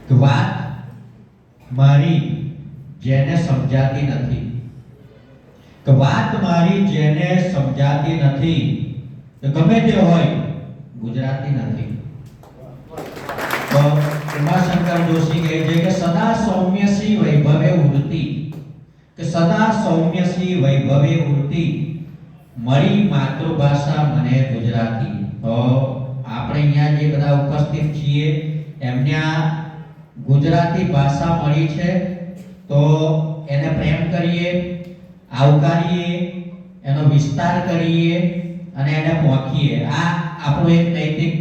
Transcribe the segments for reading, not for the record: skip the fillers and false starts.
કે વાત મારી જેને સમજાતી નથી, કે વાત મારી જેને સમજાતી નથી, કે ગમે તે હોય ગુજરાતી નથી. તો ઉમાશંકર જોશી કહે છે કે સદા સૌમ્યસી વૈભવે ઉડતી, કે સદા સૌમ્યસી વૈભવે ઉડતી મળી માતૃભાષા મને ગુજરાતી. તો આપણે અહીંયા જે બધા ઉપસ્થિત છીએ એમને આ ગુજરાતી ભાષા મળી છે, તો એને પ્રેમ કરીએ, આવકારીએ, એનો વિસ્તાર કરીએ અને એને પોખીએ. આ આપણું એક નૈતિક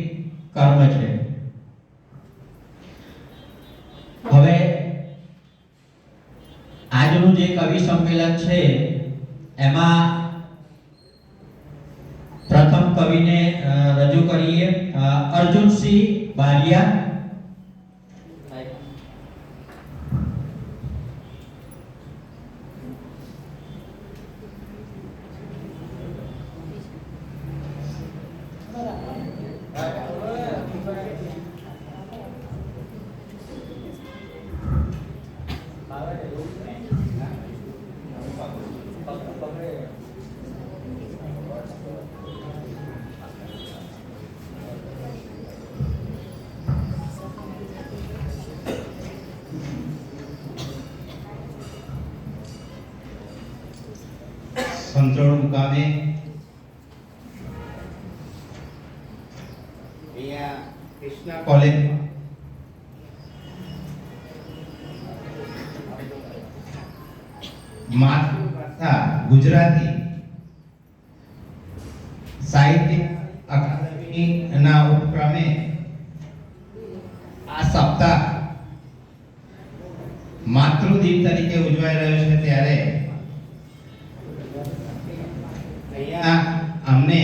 કર્મ છે. હવે આજનું જે કવિ સંમેલન છે એમાં પ્રથમ કવિને રજૂ કરીએ, અર્જુનસિંહ બારિયા. સંતોળ મુકામે કૃષ્ણા કોલેજ માતૃભાષા ગુજરાતી સાહિત્ય અકાદમીના ઉપક્રમે આ સપ્તાહ માતૃદિન તરીકે ઉજવાઈ રહ્યો છે, ત્યારે અમને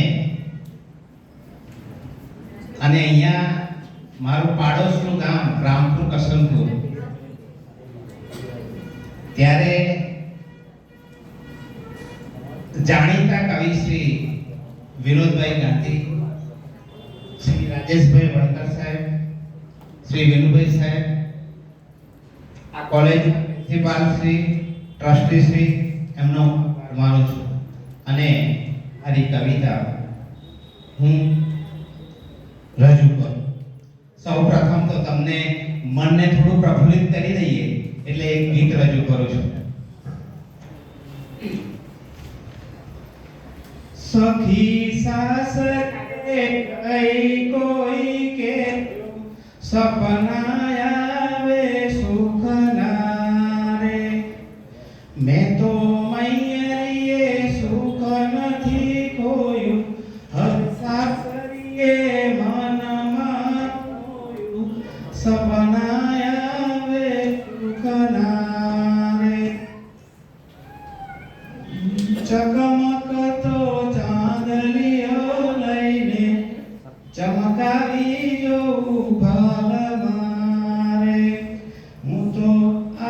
અને અહીંયા મારું પાડોશનું ગામ રામપુર કસનપુર, ત્યારે જાણીતા કવિ શ્રી વિનોદભાઈ ગાંધી, શ્રી રાજેશભાઈ વણકર સાહેબ, શ્રી વિનુભાઈ સાહેબ, આ college principal Shri, trustee Shri, એમનો માનું છું. અને આની કવિતા હું રજૂ કરું. સૌ પ્રથમ તો તમને મનને થોડું પ્રફુલ્લિત કરી દઈએ એટલે એક ગીત રજૂ કરું છું. સખી સાસરે ગઈ કોઈ કે સપના આવે સુખના રે, મેં તો મૈયરીએ સુખ નથી ખોયું, હર સાસરીએ મનમાં ખોયું, સપના આવે સુખના રે. ચકમકતો ચાંદલિયો લઈને ચમકાવી જોઉં ભાલ મારે, હું તો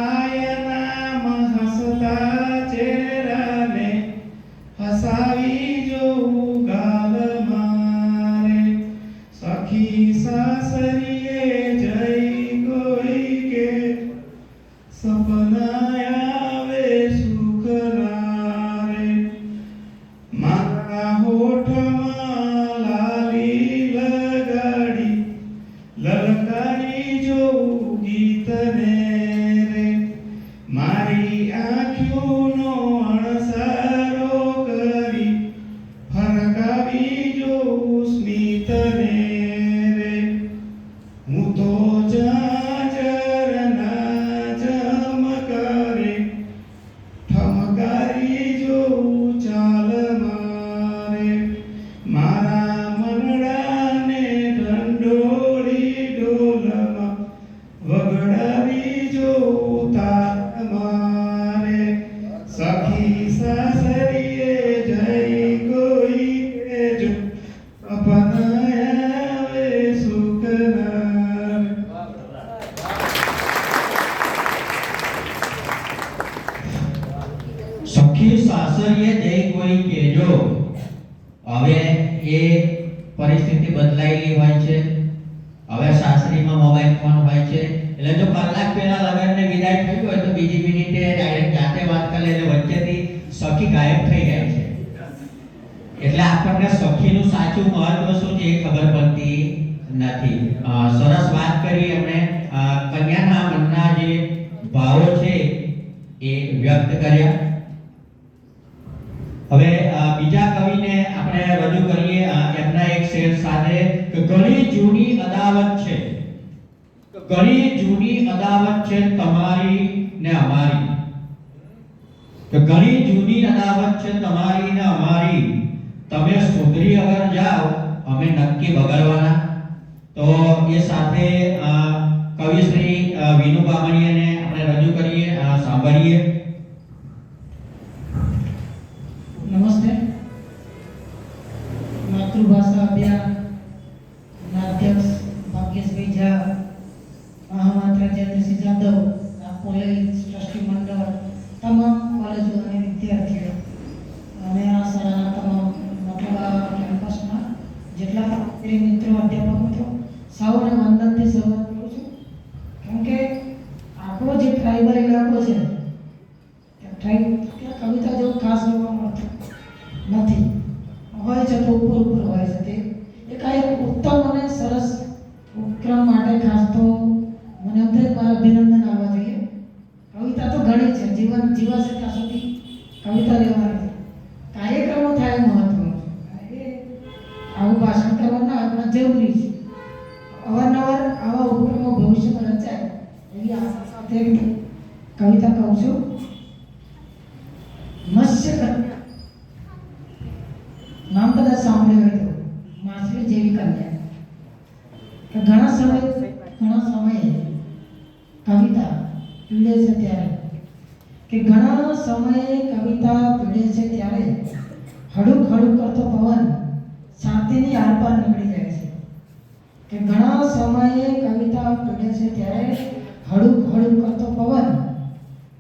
આયનામાં હસતા ચહેરાને હસાવી જોઉં ગાલ મારે. સખી સાસરીએ જઈ કોઈ કે સપના આવે સુખના રે, મારા હોઠમાં લાલી લગાડી લલકારી જોઉં ગીતને રે, મારી આંખોનો અણસારો કરી ફરકાવી જોઉં સ્મિતને રે. બીજી મિનિટે ડાયરેક્ટ જાતે વાત કરે એટલે વચ્ચેથી સખી ગાયબ થઈ જાય છે. એટલે આપણને સખીનું સાચું મહત્વ શું છે એ ખબર પડતી નથી. સરસ વાત કરી એમણે. કન્યાના મનના જે ભાવો છે એ વ્યક્ત કર્યા. હવે બીજા કવિને આપણે રજૂ કરીએ એમના એક શેર સાથે કે ઘણી જૂની અદાવત છે, ઘણી જૂની અદાવત છે તમારી ને અમારી, કે ઘણી જૂની અદાવત છે તમારી ને અમારી, તમે સુધરી અગર જાઓ અમે નક્કી બગડવાના. તો એ સાથે કવિ શ્રી વિનુ બામણીયાને આપણે રજૂ કરીએ, સાંભળીએ. નમસ્તે. માતૃભાષા અભિયાનના અધ્યક્ષ ભાગ્યેશભાઈ ઝા, મહામાત્ર જયેન્દ્રસિંહ જાદવ, કોલેજ ટ્રસ્ટી મંડળ, તમામ કોલેજો અને વિદ્યાર્થીઓ અને આ શાળાના તમામ મથુરા કેમ્પસના જેટલા પણ મિત્રો, અધ્યાપક મિત્રો, સૌને વંદનથી શરૂઆત કરું છું. કેમ કે આપણો જે ટ્રાઇબલ ઇલાકો છે કવિતા જેવું ખાસ જોવા મળતું નથી. હોય છે તો ઉપર હોય છે. તે એક આ એક ઉત્તમ અને સરસ ઉપક્રમ માટે ખાસ તો મને એમ થાય મારા અભિનંદન આવવા જોઈએ. કવિતા તો ઘણી છે, જીવન જીવાશે ત્યાં સુધી કવિતા રહેવાની છે. કાર્યક્રમો થાય મહત્વનું છે. આવું ભાષણ કરવાના આપણા જરૂરી છે. અવારનવાર આવા ઉપક્રમો ભવિષ્યમાં રચાય એવી આશા સાથે કવિતા કહું છું. મત્સ્ય કન્યા નામ કદાચ સાંભળ્યું હોય તો, માછલી જેવી કન્યા. કે ઘણા સમયે કવિતા પીડે છે ત્યારે, કે ઘણા સમયે કવિતા પીડે છે ત્યારે હડુક હડુક કરતો પવન છાતીની આરપાર નીકળી જાય છે. કે ઘણા સમયે કવિતા પીડે છે ત્યારે હડુક હડુક કરતો પવન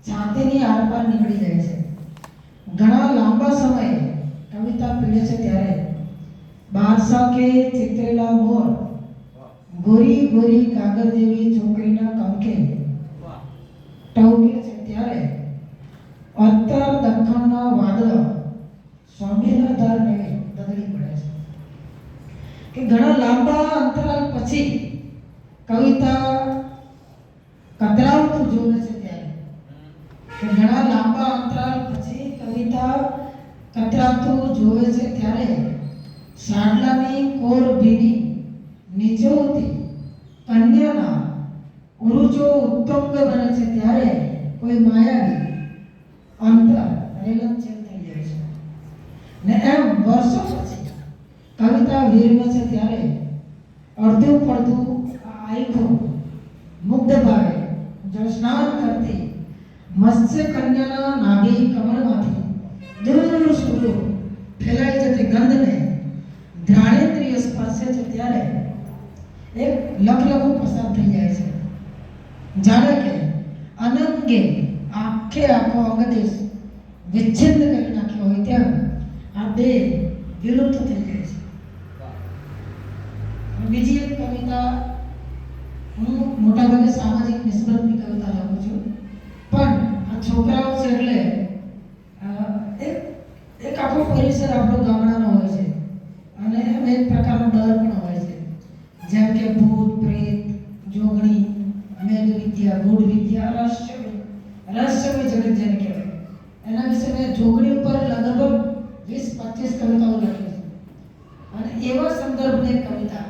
છાતીની આરપાર નીકળી જાય છે. ઘણા લાંબા સમયે કવિતા પીડે છે ત્યારે બાદશાહ કે ચિતરેલા મોર ગોરી ગોરી કાગળ જેવી છોકરીના કંકે ટવકે છે ત્યારે ઉત્તર દક્ષિણના વાદળો સોંગીના ધાર નવી બદલી પડે છે. કે ઘણા લાંબા અંતરાલ પછી કવિતા કતરાવતું જોવે છે ત્યારે, કે ઘણા લાંબા અંતરાલ પછી કવિતા કતરાવતું જોવે છે ત્યારે સાડલાની કોર ભીની નીચોતી કન્યાના ઉરુજો ઉત્તંગ બને છે ત્યારે કોઈ માયાવી અંતર રેલંચેલ થઈ જાય છે. ને એમ વર્ષો પછી કવિતા વીરવે છે ત્યારે અડધું પડધું આખું મુગ્ધ ભાવે જો સ્નાન કરતી મત્સ્ય કન્યાના નાભી કમળમાંથી દૂર સુધી ફેલાઈ જતી ગંધને ધ્રાણેન્દ્રિય સ્પર્શે છે ત્યારે એક લખલખું પસાર થઈ જાય છે. જાણે કે અનંગે આખો અંગદેશ વિચ્છિન્ન કરી નાખ્યો હોય તેમ આ બે વિલુપ્ત થઈ જાય છે. બીજી એક કવિતા હું મોટાભાગે સામાજિક નિસ્બતની કવિતા લખું છું, પણ આ છોકરાઓ છે એટલે એક આખો પરિસર આપણો ગામડાનો હોય છે અને એમ એક પ્રકારનો ડર પણ હોય છે. જેમ કે ભૂત પ્રેત, જોગણી, મેઘ વિદ્યા, ગૂઢ વિદ્યા, રહસ્યમય જગત જેને કહેવાય. એના વિશે મેં જોગણી ઉપર લગભગ 20-25 કવિતાઓ લખી છે. અને એવા સંદર્ભની કવિતા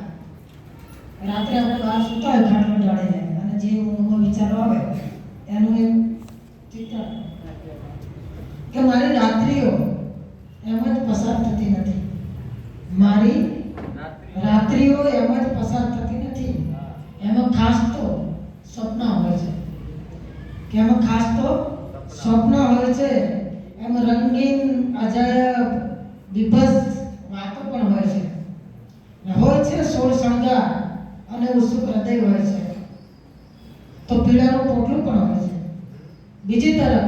રાત્રે આપણે બહાર સૂતા હોય ખાટલો ડાળીને અને જે ઊંઘમાં વિચારો આવે એનું એક ચિત્ર, કે મારી રાત્રિઓ એમ જ પસાર થતી નથી, મારી રાત્રિઓ એમ જ પસાર થતી નથી, એમાં ખાસ તો સ્વપ્ન હોય છે. કે એમાં ખાસ તો સ્વપ્ન હોય છે. એમ રંગીન અજાયબ વિભત્સ વાતો પણ હોય છે. હોય છે સોળ શણગાર અને ઉત્સુક હૃદય હોય છે. તો પીડાનું પોટલું પણ હોય છે. બીજી તરફ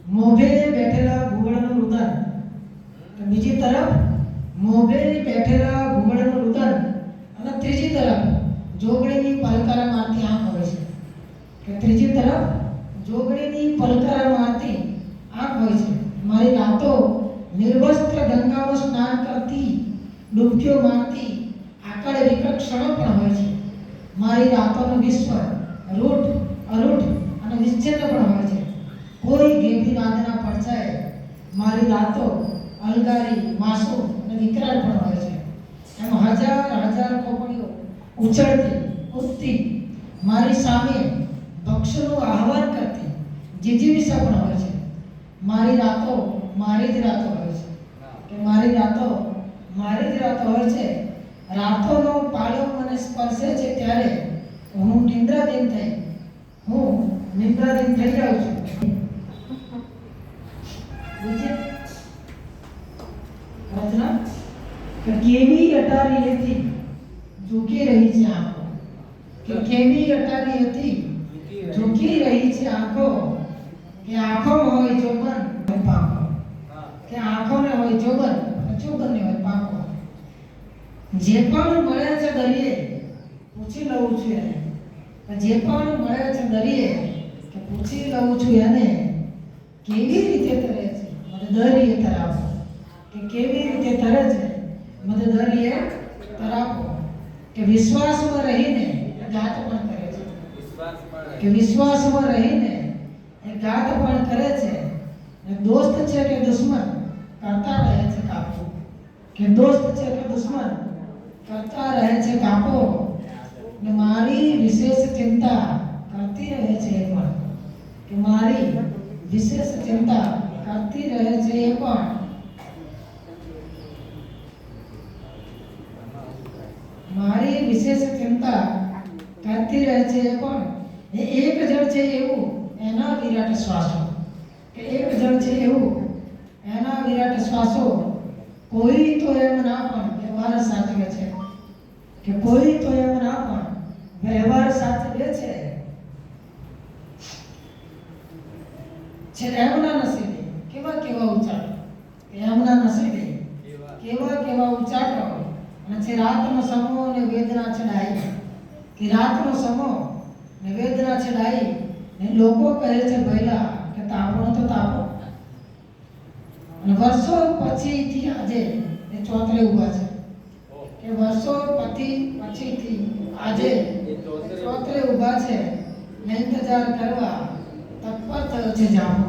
મોભે બેઠેલા ભૂગોળનું રુદન, બીજી તરફ મોભે બેઠેલા ભૂગોળનું રુદન અને ત્રીજી તરફ જોગણીની પલકારા મારતી આંખ હોય છે. કે ત્રીજી તરફ જોગણીની પલકારા મારતી આંખ હોય છે. મારી રાતો નિર્વસ્ત્ર ગંગામાં સ્નાન કરતી ડૂબકીઓ મારતી આકળ વિકટ ક્ષણો પણ હોય છે. મારી રાતોનું વિશ્વ રૂઢ અરૂઢ અને વિચ્છિન્ન પણ હોય છે. કોઈ ગેભી નાદના પડછાએ મારી રાતો અલગારી માસૂમ અને વિકરાળ પણ હોય છે. એમ હજાર કોપડીઓ ઉછળતી ઉઠતી મારી સામે ભક્ષનું આહવાન કરતી જીજીવિષા પણ હોય છે. મારી રાતો મારી જ રાતો હોય છે કે મારી રાતો મારી જ રાતો હોય છે. રાતોનો પાળો મને સ્પર્શે છે ત્યારે હું નિંદ્રાધીન થઈ જાઉં છું. રચના કે કેવી અટારીએથી ઝૂકી રહી છે આંખો, કે કેવી અટારીએથી ઝૂકી રહી છે આંખો, કે આંખોમાં હોય જોબન પાંખો, કે આંખોને હોય જોબન ચોબનને હોય પાંખો. જે પણ મળે છે દરિયે પૂછી લઉં છું એને, જે પણ મળે છે દરિયે કે પૂછી લઉં છું એને કેવી રીતે તરે છે મને દરિયે તરાવો, કે કેવી રીતે તરે છે મને દરિયે તરાવો. કે વિશ્વાસમાં રહીને ગાત પણ કરે છે, કે વિશ્વાસમાં રહીને એ ગાત પણ કરે છે. ને દોસ્ત છે કે દુશ્મન કરતા રહે છે કાપો, કે દોસ્ત છે કે દુશ્મન કરતા રહે છે કાપો. ને મારી વિશેષ ચિંતા કરતી રહે છે એ પણ, કે મારી વિશેષ ચિંતા કરતી રહે છે એ પણ. મારી વિશેષ ચિંતા કરતી રહે છે એ પણ. એ એક જણ છે એવું એના વિરાટ શ્વાસો, કે એક જણ છે એવું એના વિરાટ શ્વાસો. કોઈ તો એમ ના પણ વ્યવહાર સાચવે છે, કે કોઈ તો એમ ના પણ વ્યવહાર સાચવે છે. છે એમના નસીબે કેવા કેવા ઉચાટો, એમના નસીબે કેવા ઉચાટો. અને છે રાતનો સમો ને વેદના છડાઈ, કે રાતનો સમો ને વેદના છડાઈ. ને લોકો કહે છે ભૈલા કે તાપણો તો તાપો. અને વર્ષો પછીથી આજે એ ચોતરે ઊભા છે, કે વર્ષો પછીથી આજે ચોતરે ઊભા છે. ને ઇંતજાર કરવા તત્પર થયો છે જામો,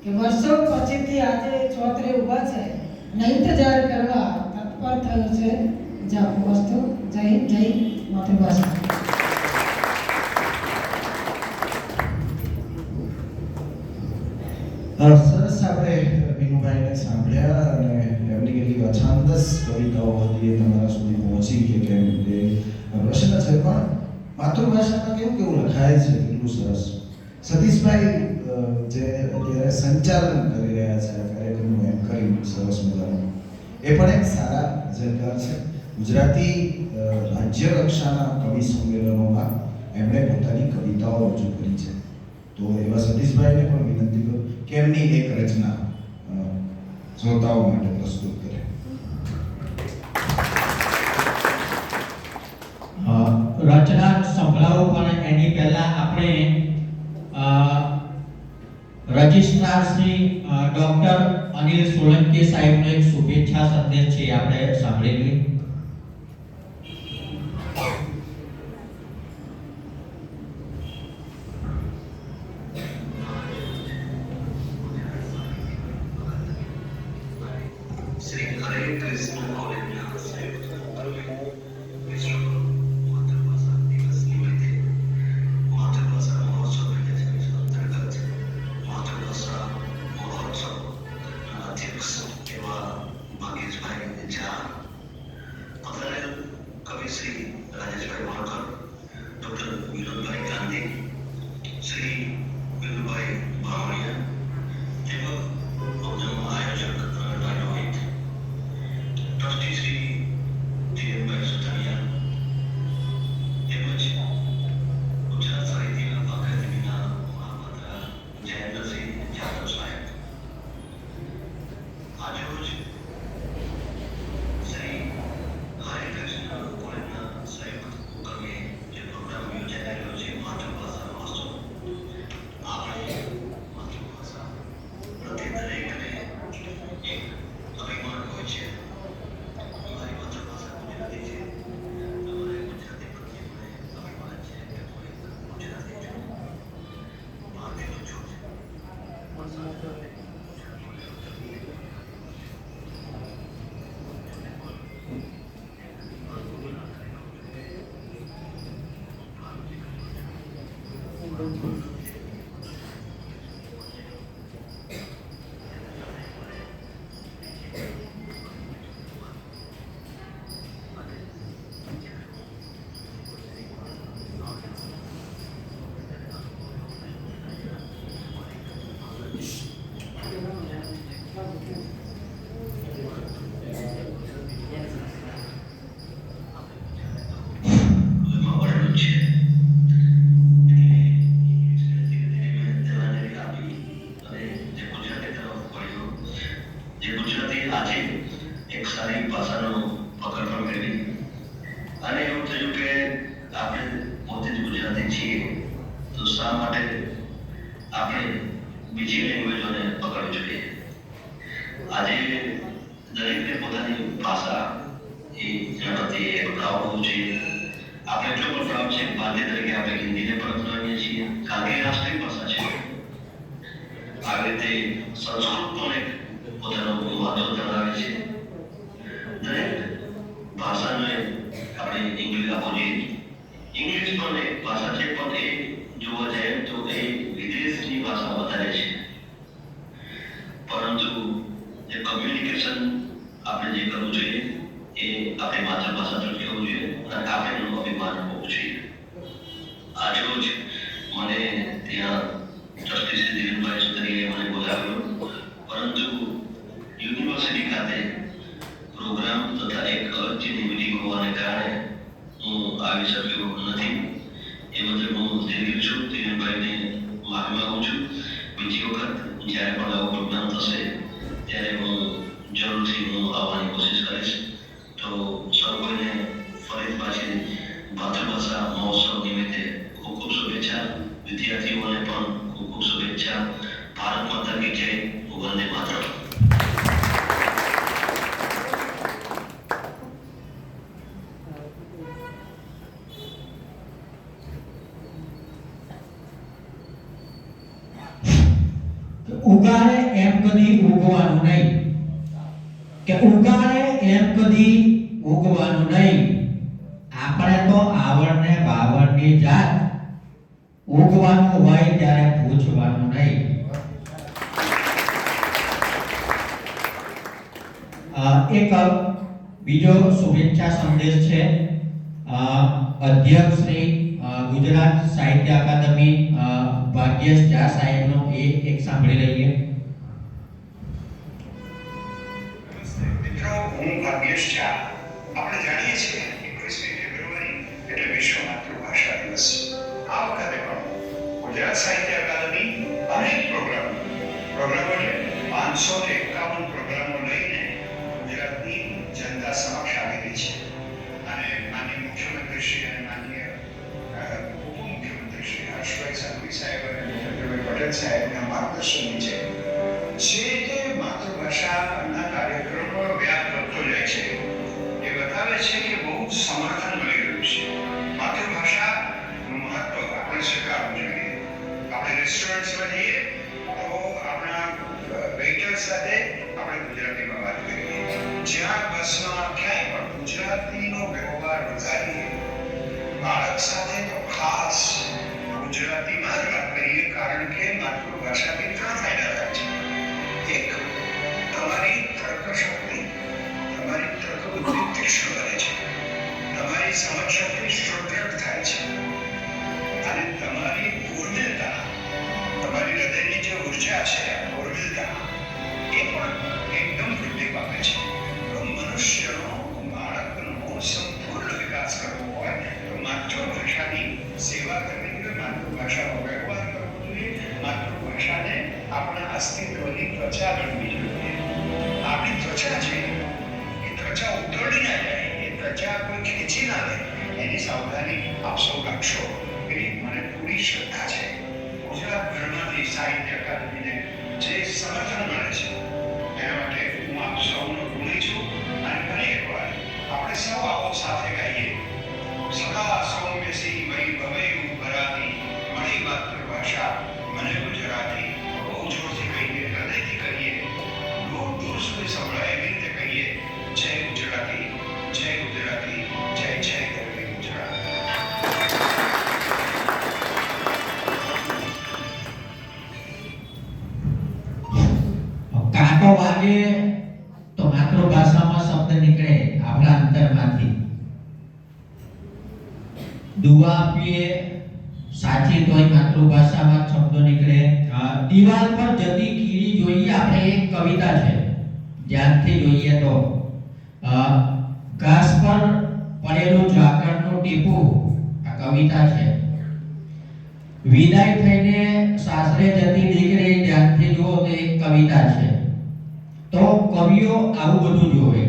કે વર્ષો પછીથી આજે ચોતરે ઊભા છે. ને ઇંતજાર કરવા તત્પર થયો છે જામો. વસ્તુ જય માતૃભાષા. સરસ આપણે વિનુભાઈને સાંભળ્યા અને એમની કેટલીક અછાંદસ કવિતાઓ હતી એ તમારા સુધી પહોંચી કે કેમ એ પ્રશ્ન છે. પણ માતૃભાષામાં કેવું લખાય છે કેટલું સરસ. સતીશભાઈ જે અત્યારે સંચાલન કરી રહ્યા છે આ કાર્યક્રમનું એન્કરિંગ સરસ મજાનું, એ પણ એક સારા રચનાકાર છે. ગુજરાતી રાજ્ય કક્ષાના કવિ સંમેલનોમાં એમણે પોતાની કવિતાઓ રજૂ કરી છે. તો એવા સતીશભાઈને પણ વિનંતી કરું કે એમની એક રચના શ્રોતાઓ માટે પ્રસ્તુત કરે. રચના સંભળાવું પણ એની પહેલા આપણે રજિસ્ટ્રાર શ્રી ડોક્ટર અનિલ સોલંકી સાહેબનો એક શુભેચ્છા સંદેશ છે આપણે સાંભળી લઈએ. શ્રી હરે કૃષ્ણ કોલેજના સંયુક્ત ઉપક્રમે વિશ્વ માતૃભાષા દિવસ નિમિત્તે માતૃભાષા મહોત્સવ 2023 અંતર્ગત માતૃભાષા મહોત્સવના અધ્યક્ષ એવા ભાગેશભાઈ ઝા, પધારેલ કવિ શ્રી રાજેશભાઈ વણકર, ડૉક્ટર વિનોદભાઈ ગાંધી, શ્રી વિનુભાઈ ભાવણીયા, તેમજ પ્રોગ્રામના આયોજક ટ્રસ્ટી શ્રી ધીરેનભાઈ સુતારિયા, તેમજ ગુજરાત સાહિત્ય અકાદમીના મહામંત્રા જયેન્દ્રસિંહ જાદવ સાહેબ, આજરોજ શ્રી હરિકૃષ્ણ કોલેજના સંયુક્ત ઉપક્રમે જે પ્રોગ્રામ યોજાઈ રહ્યો છે માતૃભાષા મહોત્સવ, એમાં વર્ણન છે કે ઇંગ્લિશને ધીરે ધીરે મેં દેવાને આપી અને જે ગુજરાતી તરફ વળ્યો. જે ગુજરાતી આજે એક સારી ભાષાનો પકડ પણ મેળવી અને એવું થયું કે આપણે પોતે જ ગુજરાતી છીએ તો શા માટે આપણે બીજી લેંગ્વેજોને પકડવી જોઈએ. આજે દરેકને પોતાની ભાષા એ જણાવતી એક પ્રાઉડ હોવું જોઈએ. આપણે એટલો પણ પ્રાઉડ છે ભારતીય તરીકે આપણે હિન્દીને પણ અપનાવીએ છીએ કારણ કે રાષ્ટ્રીય ભાષા છે. આવી રીતે સંસ્કૃત પણ એક પોતાનું મહત્વ ધરાવે છે. દરેક ભાષાને આપણે ઇંગ્લિશ આપવું જોઈએ. ઇંગ્લિશ પણ એક ભાષા છે પણ એ જોવા જાય તો એ વિદેશની ભાષા વધારે છે. પરંતુ જે કમ્યુનિકેશન આપણે જે કરવું જોઈએ એ આપણી માતૃભાષા તરફ જવું જોઈએ અને આપણે એનું અભિમાન હોવું જોઈએ. આજરોજ મને ત્યાં ટ્રસ્ટી શ્રી ધીરેનભાઈ સુતરીએ મને બોલાવ્યો પરંતુ યુનિવર્સિટી ખાતે પ્રોગ્રામ તથા એક અગત્યની મીટિંગ હોવાને કારણે હું આવી શક્યો નથી. એ બદલ હું દિલગીર છું. ધીરેનભાઈને માફી માંગુ છું. બીજી વખત જ્યારે પણ આવો પ્રોગ્રામ થશે ત્યારે હું જરૂરથી હું આવવાની કોશિશ કરીશ. તો સૌ કોઈને ફરી પાછી માતૃભાષા મહોત્સવ નિમિત્તે ખૂબ ખૂબ શુભેચ્છા. વિદ્યાર્થીઓને પણ ખૂબ ખૂબ શુભેચ્છા. ભારત માતા કી જય. વંદે માતરમ. ઉગાડે એમ કદી ઉગવાનું નહીં કે ઉગાડે એમ કદી ઉગવાનું નહીં. આપણે તો આવડને બાવળની જાત ઉગવાનું હોય ત્યારે પૂછવાનું નહીં. એક બીજો શુભેચ્છા સંદેશ છે અધ્યક્ષ શ્રી ગુજરાત સાહિત્ય અકાદમી ભાગ્યેશ ઝા સાહેબનો એક સાંભળી લઈએ. મિત્રો, હું ભાગ્યેશ ઝા. આપણે જાણીએ છીએ 21મી ફેબ્રુઆરી એટલે વિશ્વ માતૃભાષા દિવસ. આ વખતે પણ ગુજરાત સાહિત્ય અકાદમી અનેક પ્રોગ્રામો એટલે 551 પ્રોગ્રામો લઈને ગુજરાતની જનતા સમક્ષ આવી રહી છે. અને માનનીય મુખ્યમંત્રી શ્રી અને માનનીય ઉપમુખ્યમંત્રી શ્રી હર્ષભાઈ સંઘવી સાહેબ અને ભૂપેન્દ્રભાઈ પટેલ સાહેબના માર્ગદર્શન નીચે જે તે માતૃભાષાના કાર્યક્રમો વ્યાપ વધતો જાય છે એ બતાવે છે કે બહુ સમર્થન મળી રહ્યું છે. માતૃભાષાનું મહત્વ આપણે સ્વીકારવું જોઈએ. આપણે રેસ્ટોરન્ટ્સમાં જઈએ તો આપણા વેઇટર સાથે આપણે ગુજરાતીમાં વાત કરીએ. જ્યાં બસમાં ક્યાંય પણ ગુજરાતીનો વ્યવહાર વધારીએ. બાળક સાથે તો ખાસ ગુજરાતીમાં જ વાત કરીએ કારણ કે માતૃભાષાથી 3 ફાયદા થાય છે. એક, તમારી તર્કશક્તિ, તમારી તર્કબુદ્ધિ તીક્ષ્ણ બને છે. તમારી સમજશક્તિ સુદૃઢ થાય છે અને તમારી ઉર્મિલતા, તમારી હૃદયની જે ઉર્જા છે ઉર્મિલતા એ પણ એકદમ વૃદ્ધિ પામે છે. તો મનુષ્યનો, બાળકનો સંપૂર્ણ વિકાસ કરવો હોય તો માતૃભાષાની સેવા કરવી જોઈએ, માતૃભાષાનો વ્યવહાર કરવો જોઈએ, માતૃભાષાને આપણા અસ્તિત્વની ત્વચા ગણવી જોઈએ. આપણી ત્વચા છે એ ત્વચા ઉતરડી ના જાય, એ ત્વચા કોઈ ખેંચી ના લે, એની સાવધાની આપ સૌ રાખશો એવી મને પૂરી શ્રદ્ધા છે. ગુજરાતભરમાંથી સાહિત્ય અકાદમીને જે સમર્થન મળે છે એના માટે હું આપ સૌનો ઋણી છું. અને ફરી એકવાર આપણે સૌ આવો સાથે ગાઈએ. સદા સૌમ્યસી વૈ ભવેયુ ભરાતી મળી માતૃભાષા મને ગુજરાતી. બહુ જોરથી કહીએ, હૃદયથી કહીએ, દૂર દૂર સુધી સંભળાય એવી રીતે કહીએ. જય ગુજરાતી, જય ગુજરાતી, જય જય ગરવી ગુજરાત. દુઆ આપીએ, સાચી તોય માતૃભાષામાં શબ્દો નીકળે. દિવાલ પર જતી કીડી જોઈએ આપણે, એક કવિતા છે, ધ્યાનથી જોઈએ તો. ઘાસ પર પડેલું ઝાકળનું ટીપું, આ કવિતા છે. વિદાય થઈને સાસરે જતી દીકરી, ધ્યાનથી જુઓ તો એક કવિતા છે. તો કવિઓ આવું બધું જોવે.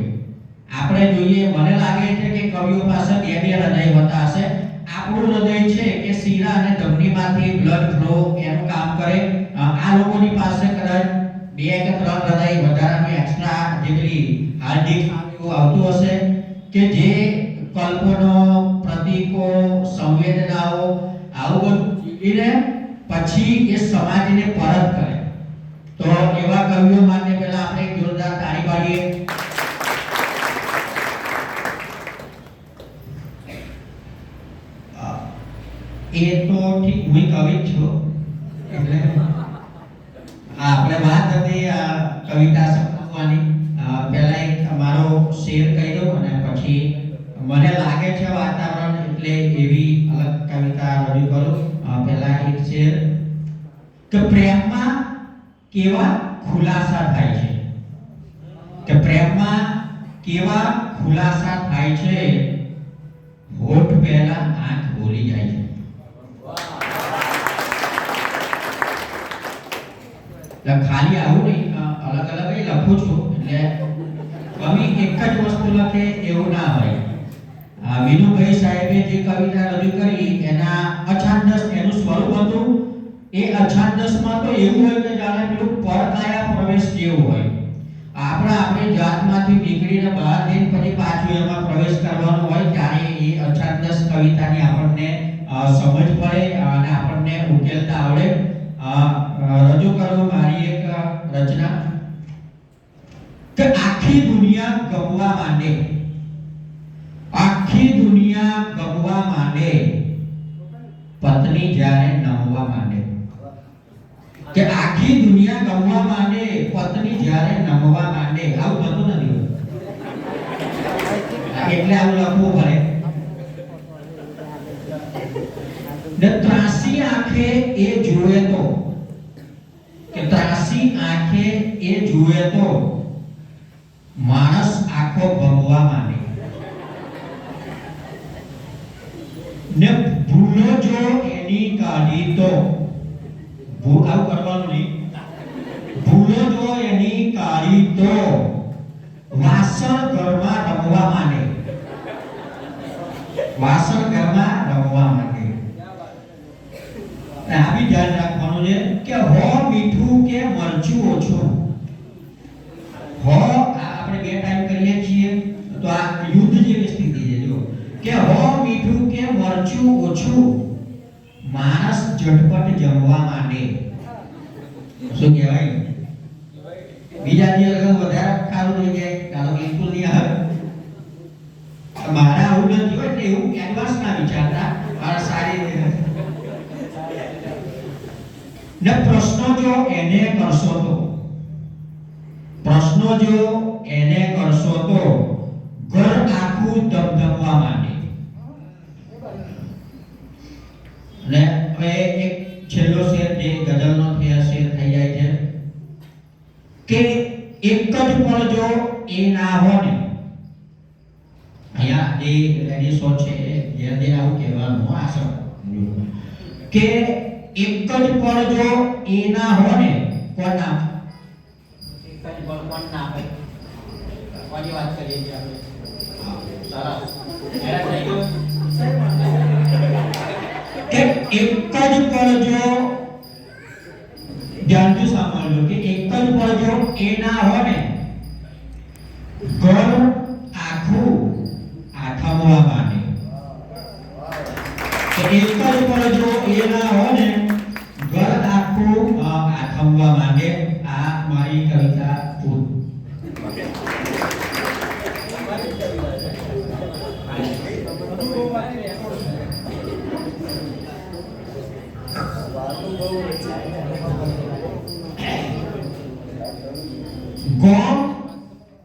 આપણે જોઈએ, મને લાગે છે કે કવિઓ પાસે બે હૃદય હોતા હશે. આપણું હૃદય છે કે શીરા અને ધમનીમાંથી બ્લડ ફ્લો એનું કામ કરે. આ લોકોની પાસે કદાચ 2 કે 3 હૃદય વધારાનું એક્સ્ટ્રા જે પેલી હાર્દિક એવું આવતું હશે કે જે કલ્પનો, પ્રતીકો, સંવેદનાઓ આવું બધું જીવીને પછી એ સમાજને પરત કરે. તો એવા કવિઓ માટે પહેલા આપણે એક જોરદાર તાળી પાડીએ. એ તો ઠીક, હું કવિ જ છું, એટલે આપણે વાત હતી કવિતા સંભળાવવાની. પહેલા એક મારો શેર કહી દઉં અને પછી મને લાગે છે વાતાવરણ એટલે એવી અલગ કવિતા રજૂ કરું. પહેલા એક શેર કે પ્રેમમાં કેવા ખુલાસા થાય છે, કે પ્રેમમાં કેવા ખુલાસા થાય છે, હોઠ પહેલા આંખ બોલી જાય છે. ખાલી આવું નહીં, અલગ અલગ લખું છું એટલે કવિ એક જ વસ્તુ લખે એવું ના હોય. વિનુભાઈ સાહેબે જે કવિતા રજૂ કરી એના અછાંદસ એનું સ્વરૂપ હતું. એ અછાંદસમાં તો એવું હોય કે જાણે પેલું પરકાયા પ્રવેશ જેવું હોય. આપણી જાતમાંથી નીકળીને બહાર જઈને પછી પાછું એમાં પ્રવેશ કરવાનો હોય, ત્યારે એ અછાંદસ કવિતાની આપણને સમજ પડે અને આપણને ઉકેલતા આવડે. રજૂ કરું મારી એક રચના કે આખી દુનિયા ગમવા માંડે, આખી દુનિયા ગમવા માંડે, પત્ની જ્યારે નમવા માંડે. કે આખી દુનિયા ગમવા માંડે, પત્ની જ્યારે નમવા માંડે. આવું થતું નથી, એટલે આવું લખવું પડે. ને ત્રાસી આંખે એ જુએ તો, કે ત્રાસી આંખે એ જુએ તો માણસ આંખો ભમવા માંડે. ને ભૂલો જો એની કાઢી તો, આવું કરવાનું નહીં, ભૂલો જો એની કાઢી તો વાસણ ઘરમાં રમવા માંડે, વાસણ ઘરમાં રમવા માંડે. આ બી ધ્યાન રાખવાનું છે કે હો મીઠું કે મરચું ઓછું. હો આપણે 2 ટાઈમ કરીએ છીએ તો આ યુદ્ધ જેવી સ્થિતિ છે. જો કે હો મીઠું કે મરચું ઓછું, માણસ ઝટપટ જમવા માંડે. શું કહેવાય? બીજા દિવસ વધારે ખાવું થઈ જાય, કાલો બિલકુલ નહીં આવે. મારા આવું નથી હોય ને, એવું એડવાન્સ ના વિચારતા, મારા સારી ને પ્રશ્નો જો એને કરશો તો, પ્રશ્નો જો એને કરશો તો ઘર આખું ધમધમવા માંડે. અને હવે એક છેલ્લો શેર જે ગઝલનો શેર થઈ જાય છે કે એક જ પળ જો એ ના હોય ને, અહીંયા જે એની સોચ છે જે આવું કહેવાનું આશા કે એક જ પળ જો એ ના હોય ને, કોણ ના, એક જ પળ કોણ ના હોય, કોની વાત કરીએ છીએ આપણે? સરસ, કે એક જ પળ જો, ધ્યાનથી સાંભળજો, કે એક જ પળ જો એ ના હોય ને, ઘર આખું આથમવા માંડે. એક જ પળ જો એ ના હોય ને, ઘર આખું આથમવા માંડે. આ મારી કવિતા પૂરી. ગોમ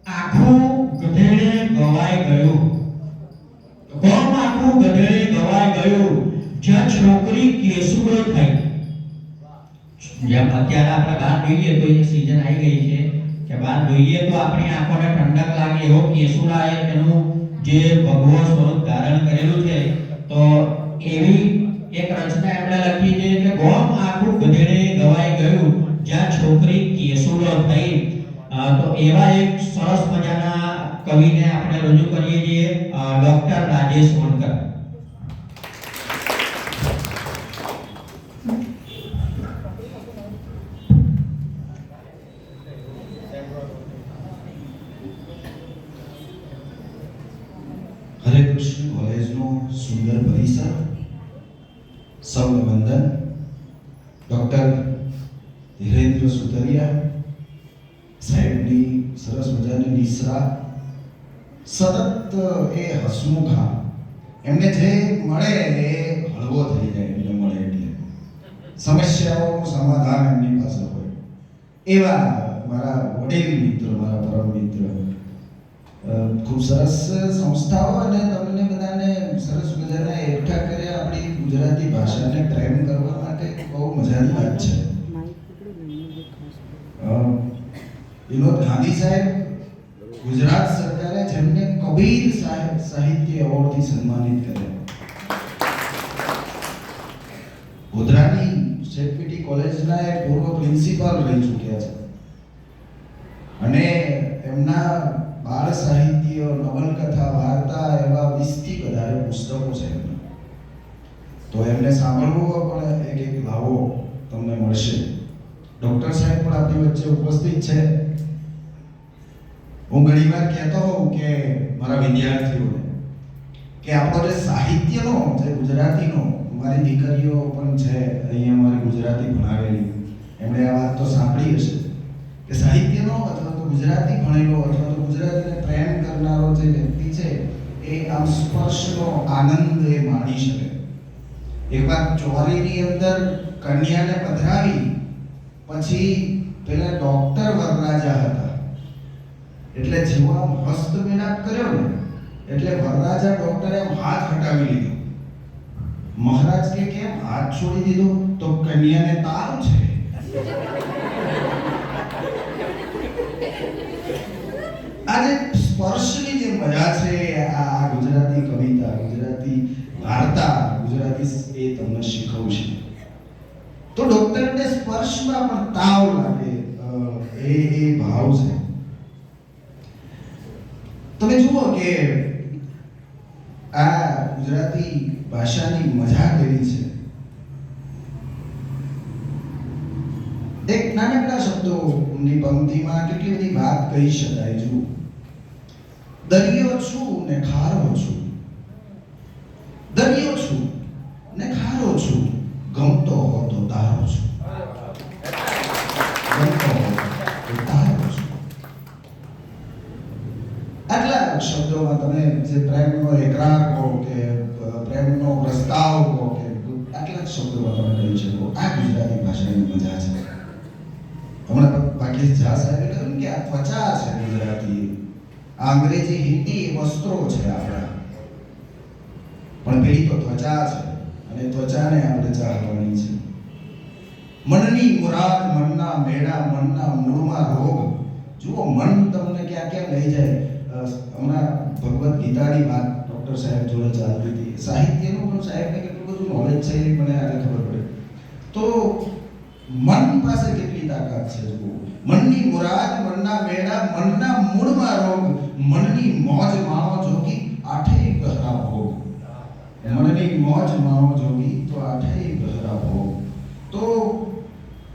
આખું ગધેડે ગવાઈ ગયું, ગોમ આખું ગધેડે ગવાઈ ગયું. કેસુલો થાય, જેમ અત્યારે આપણે બહાર જોઈએ તો એક સીઝન આવી ગઈ છે કે બહાર જોઈએ તો આપણી આંખોને ઠંડક લાગે એવો કેસુલા એનું જે ભગવો સ્વરૂપ ધારણ કરેલું છે. તો એવી એક રચના એમણે લખી છે કે ગોમ આખું ગધેડે ગવાઈ ગયું જ્યાં છોકરી કેસુલો થઈ. તો એવા એક સરસ મજાના કવિને આપણે રજૂ કરીએ છીએ, ડોક્ટર રાજેશ વણકર. હરે કૃષ્ણ કોલેજનો સુંદર પરિસર, સૌને વંદન. ડોક્ટર ધીરેન્દ્ર સુતરિયા સાહેબની સરસ મજાની નિશ્રા, સતત એ હસમુખા, એમને જે મળે એ હળવો થઈ જાય, એમને મળે એટલે સમસ્યાઓનું સમાધાન એમની પાસે હોય. એવા મારા વડીલ મિત્ર, મારા પરમ મિત્ર, ખૂબ સરસ સંસ્થાઓ અને તમને બધાને સરસ મજાના એકઠા કર્યા આપણી ગુજરાતી ભાષાને પ્રેમ કરવા માટે. બહુ મજાની વાત છે. વિનોદ ગાંધી સાહેબ, ગુજરાત સરકારે જેમને કબીર સાહિત્ય એવોર્ડથી સન્માનિત કર્યા. ગોધરાની સેટપીટી કોલેજના એ પૂર્વ પ્રિન્સિપાલ રહી ચૂક્યા છે અને એમના બાળ સાહિત્ય, નવલકથા, વાર્તા એવા 20 થી વધારે પુસ્તકો છે એમના. તો એમને સાંભળવું પણ એક લાવો તમને મળશે. ડોક્ટર સાહેબ પણ આપણી વચ્ચે ઉપસ્થિત છે. હું ઘણીવાર કહેતો હોઉં કે મારા વિદ્યાર્થીઓને કે આપણો જે સાહિત્યનો, જે ગુજરાતીનો, મારી દીકરીઓ પણ છે અહીંયા મારી ગુજરાતી ભણાવેલી, એમણે આ વાત તો સાંભળી હશે કે સાહિત્યનો અથવા તો ગુજરાતી ભણેલો અથવા તો ગુજરાતીને પ્રેમ કરનારો જે વ્યક્તિ છે એ આમ સ્પર્શનો આનંદ એ માણી શકે. એકવાર ચોરીની અંદર કન્યાને પધરાવી પછી પેલા ડોક્ટર વરરાજા હતા એટલે જેવા હસ્તમેળાપ કર્યો ને એટલે વરરાજા ડોક્ટરે હાથ હટાવી લીધો. મહારાજ કે કેમ હાથ છોડી દીધો? તો કન્યાને તાવ છે. આજે સ્પર્શની જે મજા છે આ ગુજરાતી કવિતા, ગુજરાતી વાર્તા, ગુજરાતી એ તમને શીખવશે. તો ડોક્ટરને સ્પર્શમાં પણ તાવ લાગે, એ ભાવ છે. તમે જુઓ કે આ ગુજરાતી ભાષાની મજા કેવી છે. એક નાનકડા શબ્દોની પંક્તિમાં કેટલી બધી વાત કહી શકાય. જુઓ, દરિયો છું ને ખારો છું, દરિયો છું ને ખારો છું, ગમતો હો તો તારો છું, ગમતો હો તો તારો છું. આટલા શબ્દોમાં તમે જે પ્રેમનો એકરાર કહો કે પ્રેમનો પ્રસ્તાવ કહો કે આટલા શબ્દોમાં તમે કહી શકો. આ ગુજરાતી ભાષાની મજા છે. હમણાં બાકી ઝા સાહેબે કહ્યું કે આ ત્વચા છે ગુજરાતી, આ અંગ્રેજી, હિન્દી વસ્ત્રો છે આપણા, પણ પેલી તો ત્વચા છે અને ત્વચાને આપણે ચાહવાની છે. મનની મુરાદ, મનના મેળા, મનના મૂળમાં રોગ. જુઓ, મન તમને ક્યાં ક્યાં લઈ જાય. હમણાં ભગવદ્ ગીતાની વાત ડોક્ટર સાહેબ જોડે ચાલતી હતી. સાહિત્યનું પણ સાહેબને કેટલું બધું નોલેજ છે એ મને આજે ખબર પડે. તો મન પાસે કેટલી તાકાત છે. જુઓ, મનની મુરાદ, મનના મેળા, મનના મૂળમાં રોગ, મનની મોજ માણો જોગી, આઠેય ગહરા ભોગ. મનની મોજ માણો જોગી તો આઠેય ગહરા ભોગ. તો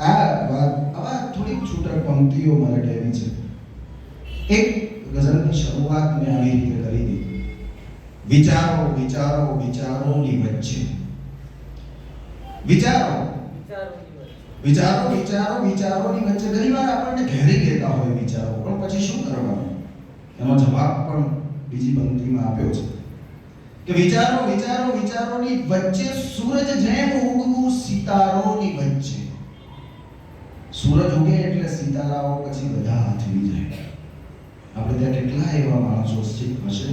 આ વાત, આવા થોડીક છૂટક પંક્તિઓ મારે કહેવી છે. એક ગઝલની શરૂઆત મેં આવી રીતે કરી દીધી. વિચારો વિચારો વિચારોની વચ્ચે, વિચારો વિચારો વિચારો વિચારોની વચ્ચે. ઘણીવાર આપણને ઘેરી લેતા હોય વિચારો, પણ પછી શું કરવાનું? એનો જવાબ પણ બીજી પંક્તિમાં આપ્યો છે કે વિચારો વિચારો વિચારોની વચ્ચે, સૂરજ જેમ ઉગવું સિતારોની વચ્ચે. સૂરજ ઉગે એટલે સિતારાઓ પછી બધા હાથવી જાય. આપણે ત્યાં કેટલા એવા માણસો હશે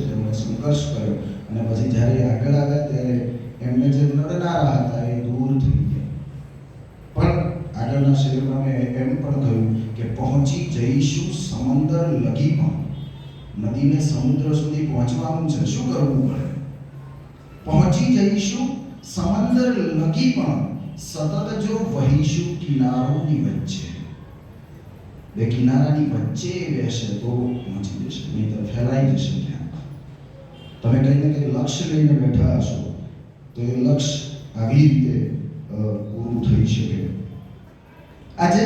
જેમણે સંઘર્ષ કર્યો અને પછી જ્યારે આગળ આવ્યા ત્યારે એમને જે નડનારા હતા એ દૂર થઈ ગયા. નદીને સમુદ્ર સુધી પહોંચવાનું છે, શું કરવું પડે? પહોંચી જઈશું સમંદર લગી, પણ સતત જો વહીશું કિનારોની વચ્ચે. બે કિનારાની વચ્ચે બેસે તો પહોંચી જશે, નહીં તો ફેલાઈ જશે ત્યાં. તમે કંઈ ને કંઈ લક્ષ્ય લઈને બેઠા હશો તો એ લક્ષ્ય આવી રીતે પૂરું થઈ શકે. આજે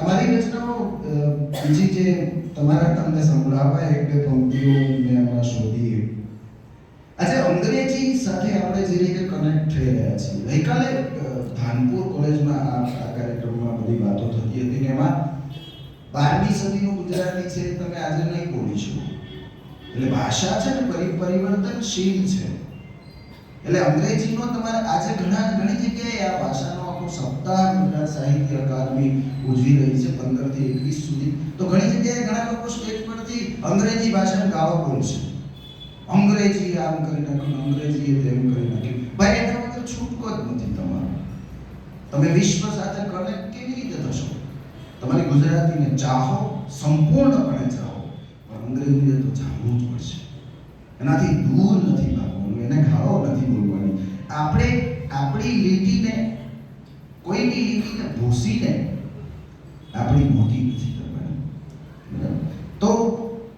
અમારી રચનાઓ બીજી જે તમારા તમને સંભળાવવા એક બે પંક્તિઓ મેં હમણાં શોધી. આજે અંગ્રેજી સાથે આપણે જે રીતે કનેક્ટ થઈ રહ્યા છીએ. ગઈકાલે ધાનપુર કોલેજમાં આ કાર્યક્રમમાં બધી વાતો થતી હતી ને એમાં 12મી સદીનું ગુજરાતી છે તમે આજે નહીં બોલીશું. એટલે ભાષા છે ને પરિવર્તનશીલ છે. એટલે અંગ્રેજીનો તમારે આજે ઘણી જગ્યાએ આ ભાષાનો આખો સપ્તાહ ગુજરાત સાહિત્ય અકાદમી ઉજવી રહી છે 15 થી 21 સુધી. તો ઘણી જગ્યાએ ઘણા લોકો સ્ટેજ પરથી અંગ્રેજી ભાષામાં ગાળો બોલશે. અંગ્રેજી આમ કરી નાખ્યું, અંગ્રેજીએ તેમ કરી નાખ્યું. ભાઈ એના વગર છૂટકો જ નથી તમારો. તમે વિશ્વ સાથે કનેક્ટ કેવી રીતે થશો? તમારી ગુજરાતીને ચાહો, સંપૂર્ણપણે ચાહો, પણ અંગ્રેજીને તો જાણવું જ પડશે. એનાથી દૂર નથી ભાગવાનું, એને ગાળો નથી બોલવાની. આપણે આપણી લીટીને, કોઈની લીટીને ભૂસીને આપણી મોટી નથી કરવાની. બરાબર? તો